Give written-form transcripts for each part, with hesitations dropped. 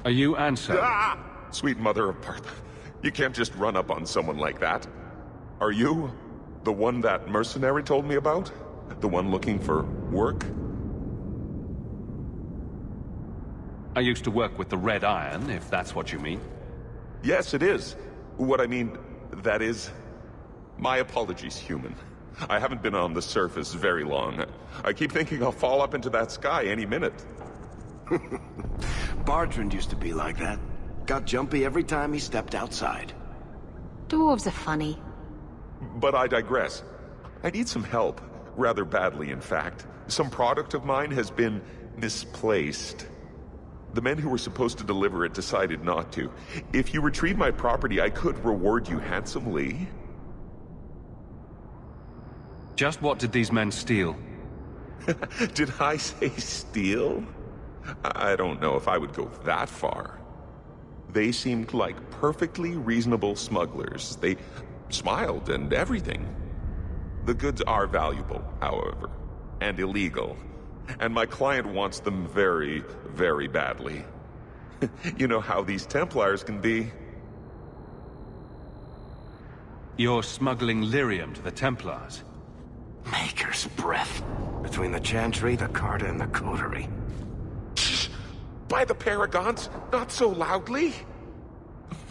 Are you Anso? Ah! Sweet mother of Partha. You can't just run up on someone like that. Are you the one that mercenary told me about? The one looking for work? I used to work with the Red Iron, if that's what you mean. Yes, it is. What I mean, that is... My apologies, human. I haven't been on the surface very long. I keep thinking I'll fall up into that sky any minute. Bartrand used to be like that. Got jumpy every time he stepped outside. Dwarves are funny. But I digress. I need some help. Rather badly, in fact. Some product of mine has been misplaced. The men who were supposed to deliver it decided not to. If you retrieve my property, I could reward you handsomely. Just what did these men steal? Did I say steal? I don't know if I would go that far. They seemed like perfectly reasonable smugglers. They smiled and everything. The goods are valuable, however, and illegal. And my client wants them very, very badly. You know how these Templars can be. You're smuggling lyrium to the Templars? Maker's breath. Between the Chantry, the Carta, and the Coterie. Shh! By the Paragons, not so loudly!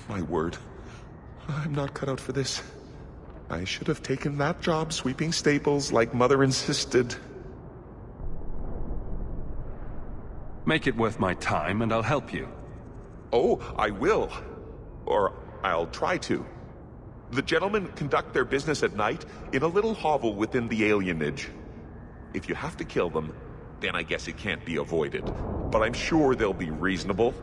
My word. I'm not cut out for this. I should have taken that job sweeping stables like Mother insisted. Make it worth my time and I'll help you. Oh, I will. Or I'll try to. The gentlemen conduct their business at night in a little hovel within the alienage. If you have to kill them, then I guess it can't be avoided. But I'm sure they'll be reasonable.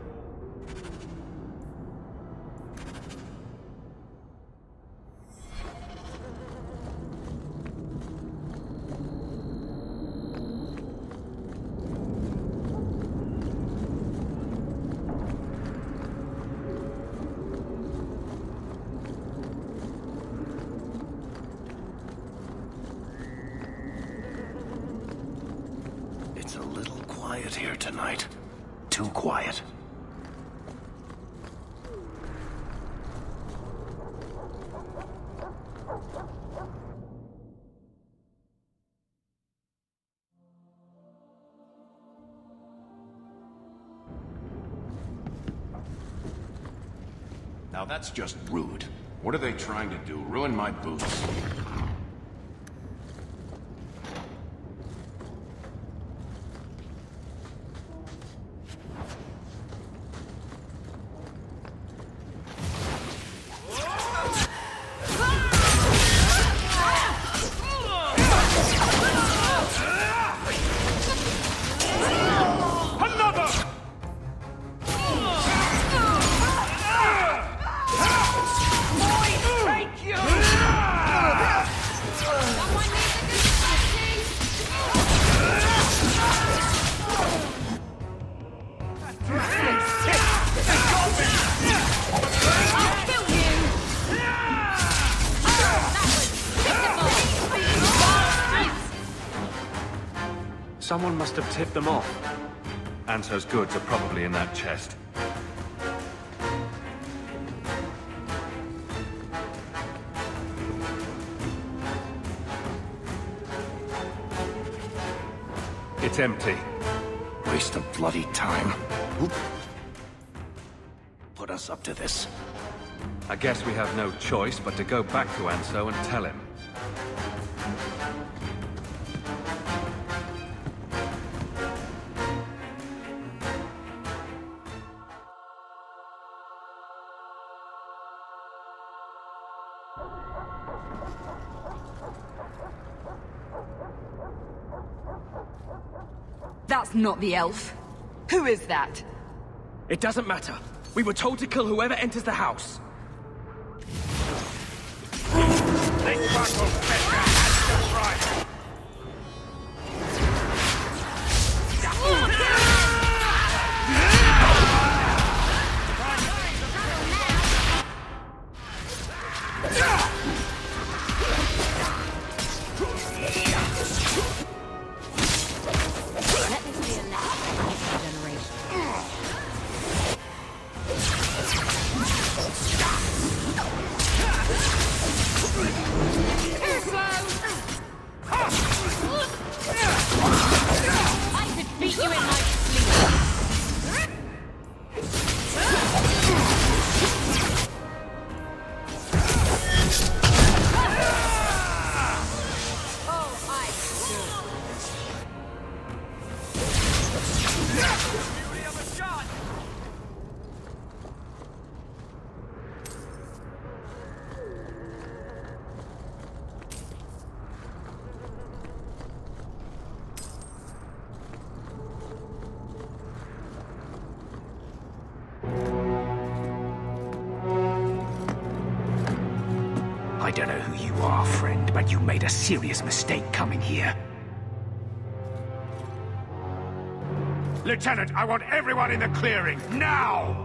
It's a little quiet here tonight. Too quiet. Now that's just rude. What are they trying to do? Ruin my boots? Someone must have tipped them off. Anso's goods are probably in that chest. It's empty. Waste of bloody time. Who put us up to this? I guess we have no choice but to go back to Anso and tell him. That's not the elf. Who is that? It doesn't matter. We were told to kill whoever enters the house. This battle has to try. Let this be a lesson for the next generation. Finish you in my sleep. I don't know who you are, friend, but you made a serious mistake coming here. Lieutenant, I want everyone in the clearing, now!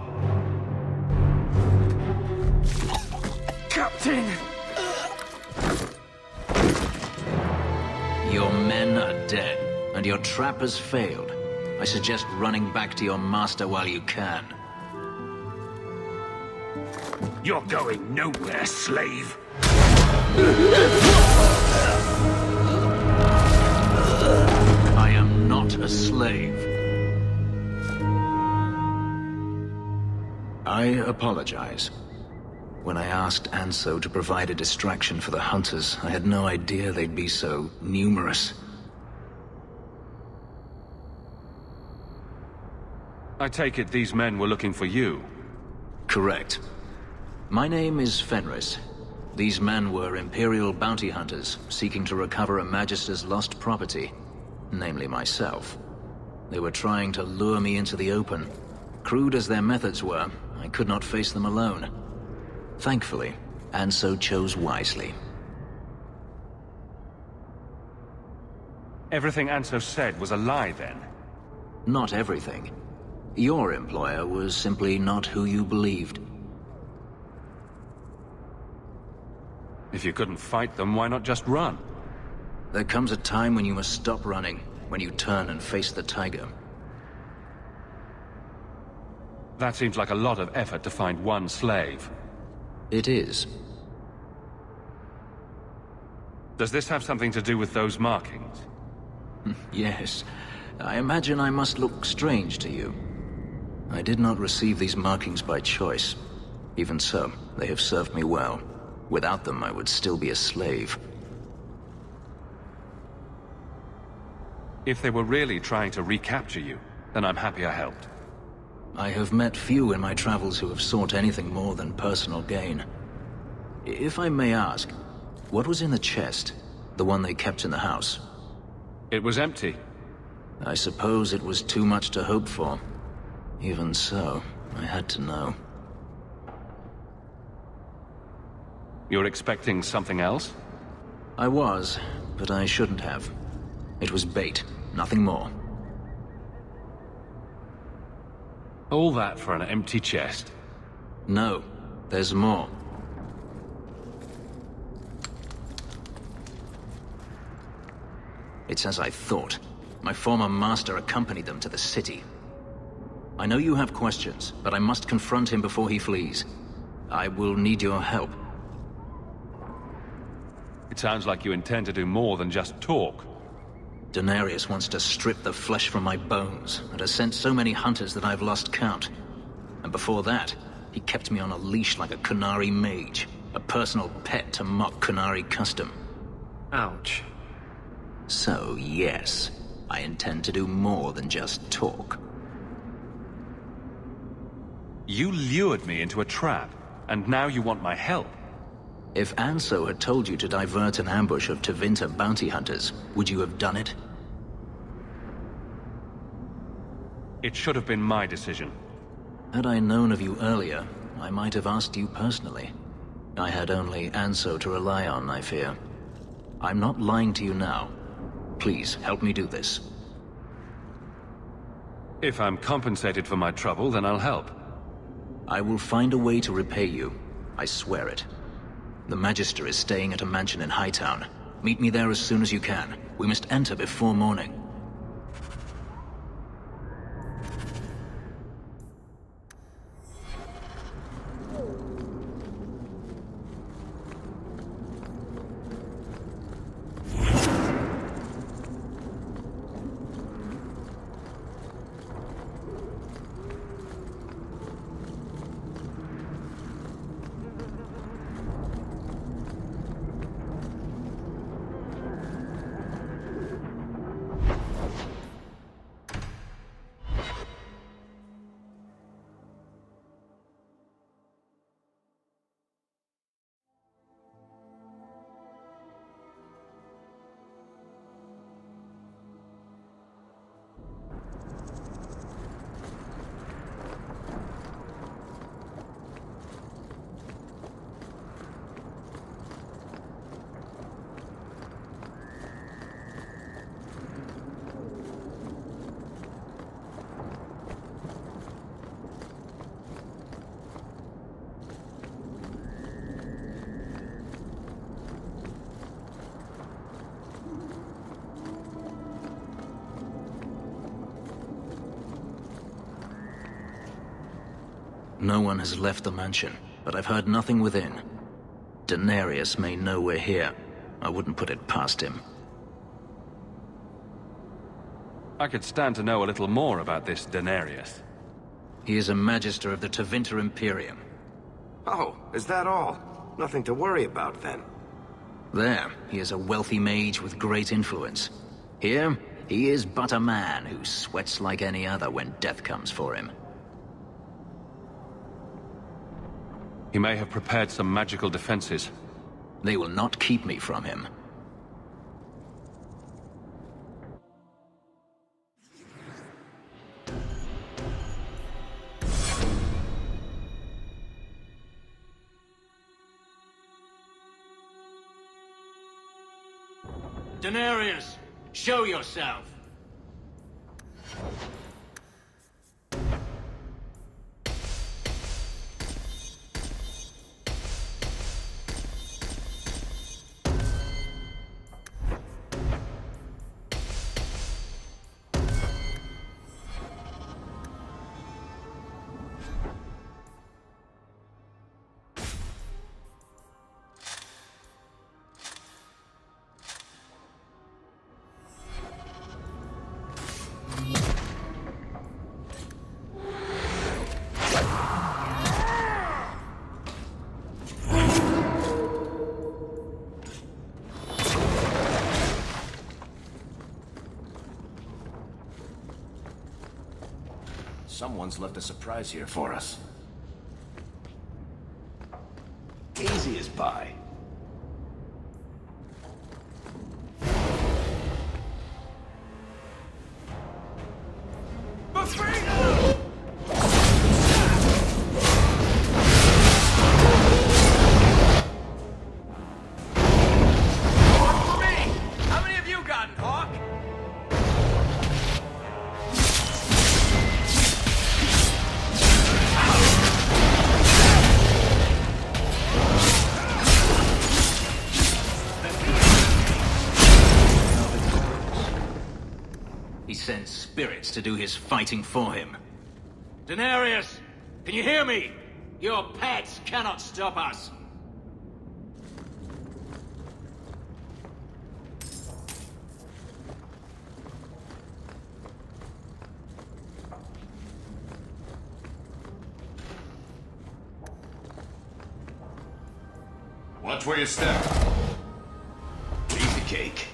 Captain! Your men are dead, and your trap has failed. I suggest running back to your master while you can. You're going nowhere, slave. I am not a slave. I apologize. When I asked Anso to provide a distraction for the hunters, I had no idea they'd be so numerous. I take it these men were looking for you. Correct. My name is Fenris. These men were Imperial bounty hunters, seeking to recover a Magister's lost property, namely myself. They were trying to lure me into the open. Crude as their methods were, I could not face them alone. Thankfully, Anso chose wisely. Everything Anso said was a lie, then? Not everything. Your employer was simply not who you believed. If you couldn't fight them, why not just run? There comes a time when you must stop running, when you turn and face the tiger. That seems like a lot of effort to find one slave. It is. Does this have something to do with those markings? Yes. I imagine I must look strange to you. I did not receive these markings by choice. Even so, they have served me well. Without them, I would still be a slave. If they were really trying to recapture you, then I'm happy I helped. I have met few in my travels who have sought anything more than personal gain. If I may ask, what was in the chest? The one they kept in the house? It was empty. I suppose it was too much to hope for. Even so, I had to know. You're expecting something else? I was, but I shouldn't have. It was bait, nothing more. All that for an empty chest? No, there's more. It's as I thought. My former master accompanied them to the city. I know you have questions, but I must confront him before he flees. I will need your help. It sounds like you intend to do more than just talk. Denarius wants to strip the flesh from my bones, and has sent so many hunters that I've lost count. And before that, he kept me on a leash like a Kunari mage, a personal pet to mock Kunari custom. Ouch. So, yes, I intend to do more than just talk. You lured me into a trap, and now you want my help. If Anso had told you to divert an ambush of Tevinter bounty hunters, would you have done it? It should have been my decision. Had I known of you earlier, I might have asked you personally. I had only Anso to rely on, I fear. I'm not lying to you now. Please, help me do this. If I'm compensated for my trouble, then I'll help. I will find a way to repay you. I swear it. The Magister is staying at a mansion in Hightown. Meet me there as soon as you can. We must enter before morning. No one has left the mansion, but I've heard nothing within. Denarius may know we're here. I wouldn't put it past him. I could stand to know a little more about this Denarius. He is a Magister of the Tevinter Imperium. Oh, is that all? Nothing to worry about then. There, he is a wealthy mage with great influence. Here, he is but a man who sweats like any other when death comes for him. He may have prepared some magical defenses. They will not keep me from him. Denarius, show yourself. Someone's left a surprise here for us. Easy as pie. He sends spirits to do his fighting for him. Denarius, can you hear me? Your pets cannot stop us. Watch where you step. Piece of cake.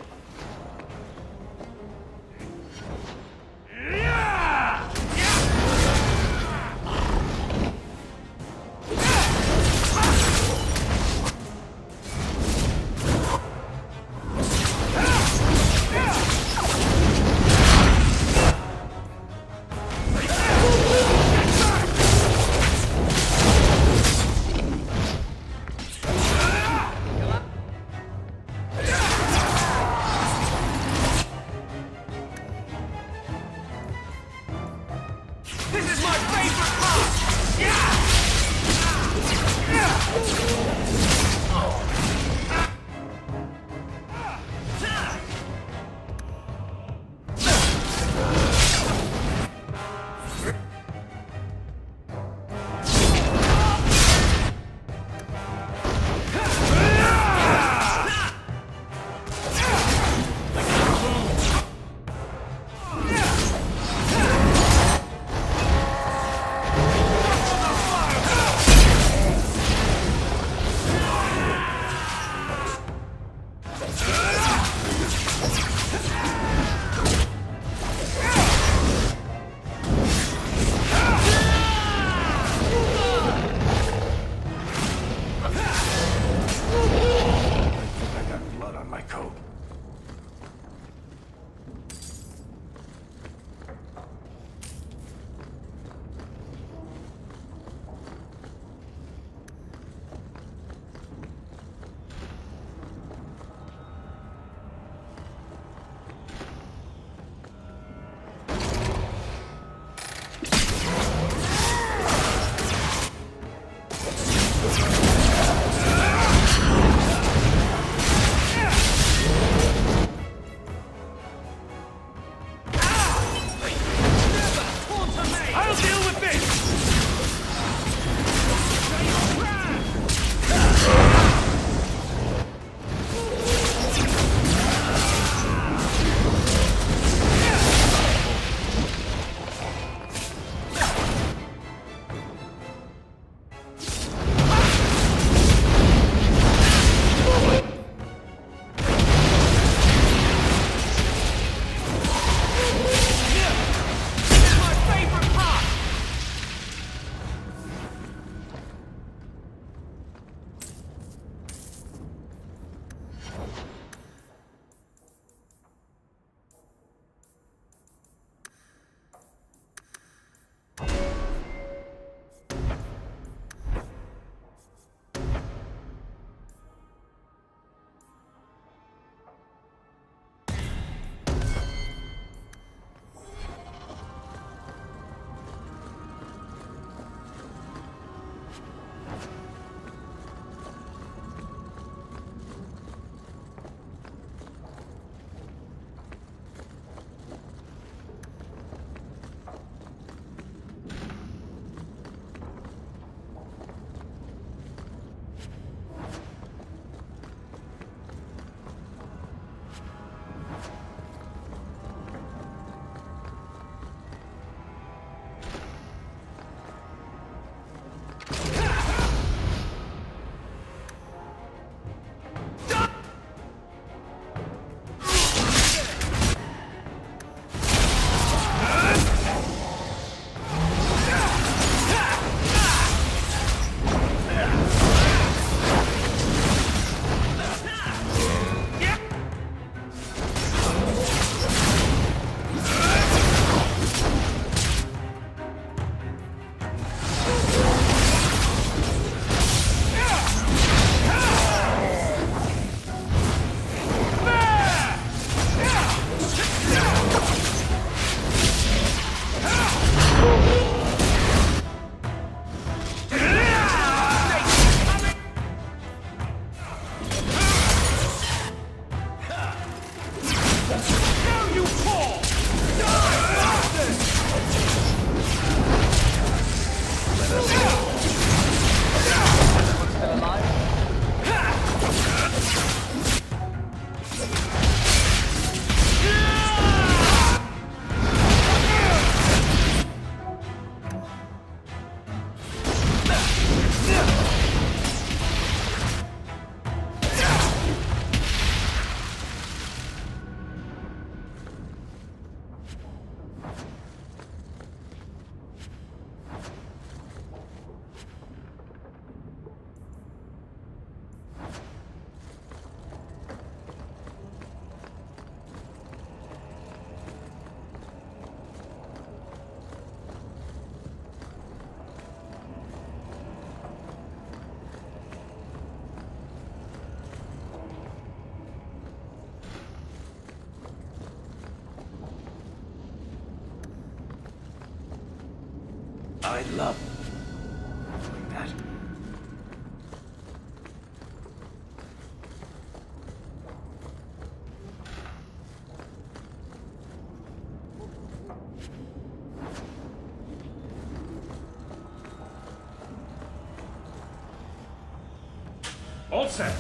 I love doing that. All set.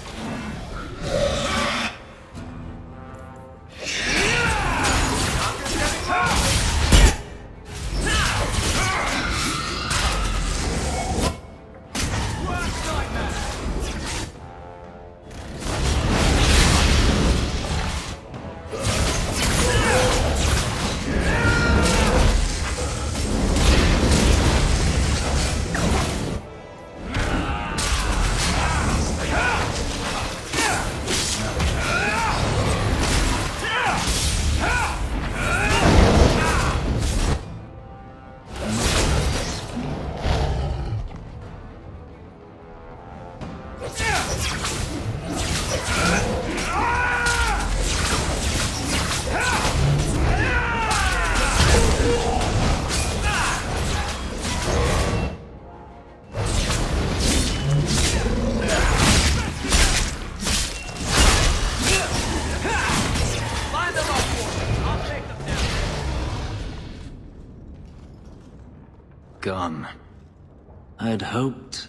Gone. I'd hoped...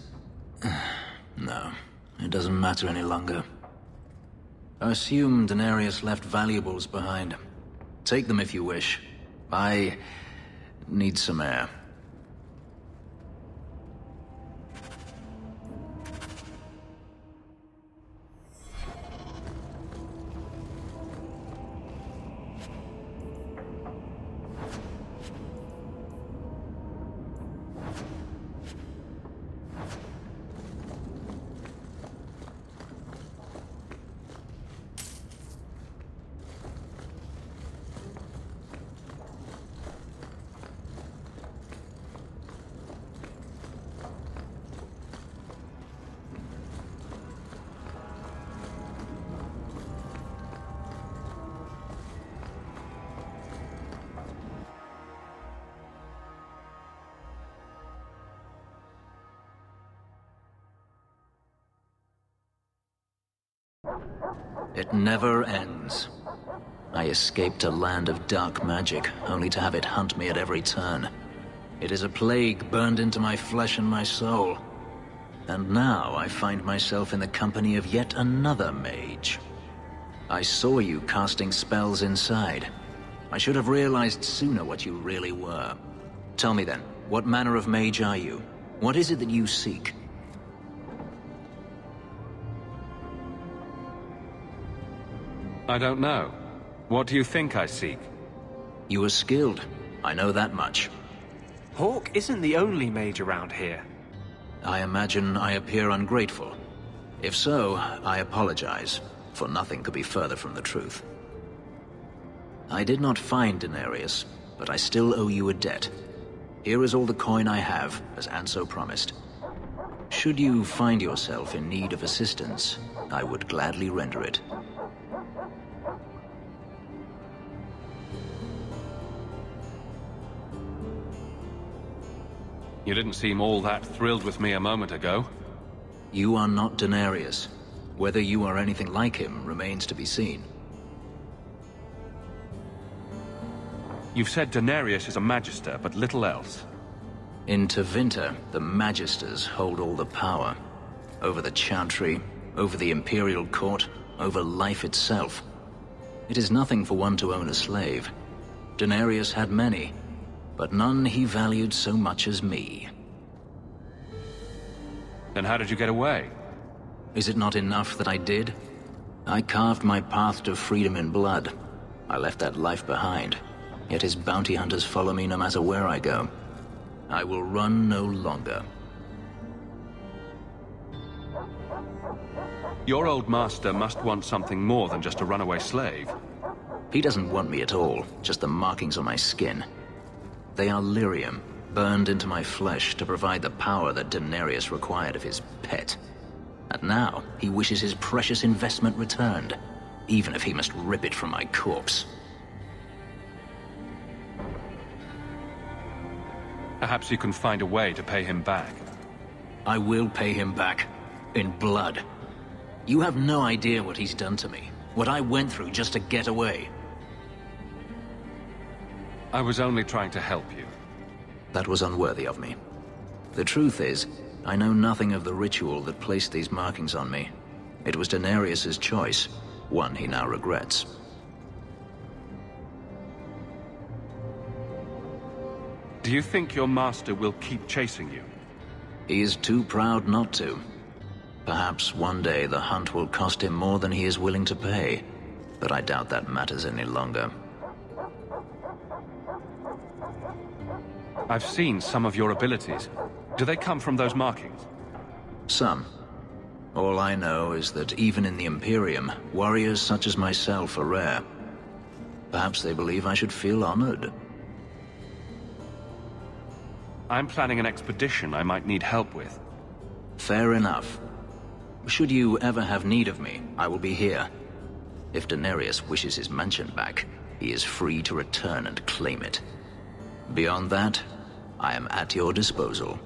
No, it doesn't matter any longer. I assume Denarius left valuables behind. Take them if you wish. I need some air. It never ends. I escaped a land of dark magic, only to have it hunt me at every turn. It is a plague burned into my flesh and my soul. And now I find myself in the company of yet another mage. I saw you casting spells inside. I should have realized sooner what you really were. Tell me then, what manner of mage are you? What is it that you seek? I don't know. What do you think I seek? You are skilled. I know that much. Hawk isn't the only mage around here. I imagine I appear ungrateful. If so, I apologize, for nothing could be further from the truth. I did not find Denarius, but I still owe you a debt. Here is all the coin I have, as Anso promised. Should you find yourself in need of assistance, I would gladly render it. You didn't seem all that thrilled with me a moment ago. You are not Denarius. Whether you are anything like him remains to be seen. You've said Denarius is a magister, but little else. In Tevinter, the Magisters hold all the power. Over the Chantry, over the Imperial Court, over life itself. It is nothing for one to own a slave. Denarius had many, but none he valued so much as me. Then how did you get away? Is it not enough that I did? I carved my path to freedom in blood. I left that life behind. Yet his bounty hunters follow me no matter where I go. I will run no longer. Your old master must want something more than just a runaway slave. He doesn't want me at all, just the markings on my skin. They are lyrium, burned into my flesh to provide the power that Denarius required of his pet. And now, he wishes his precious investment returned, even if he must rip it from my corpse. Perhaps you can find a way to pay him back. I will pay him back. In blood. You have no idea what he's done to me. What I went through just to get away. I was only trying to help you. That was unworthy of me. The truth is, I know nothing of the ritual that placed these markings on me. It was Daenerys's choice, one he now regrets. Do you think your master will keep chasing you? He is too proud not to. Perhaps one day the hunt will cost him more than he is willing to pay, but I doubt that matters any longer. I've seen some of your abilities. Do they come from those markings? Some. All I know is that even in the Imperium, warriors such as myself are rare. Perhaps they believe I should feel honored. I'm planning an expedition I might need help with. Fair enough. Should you ever have need of me, I will be here. If Daenerys wishes his mansion back, he is free to return and claim it. Beyond that, I am at your disposal.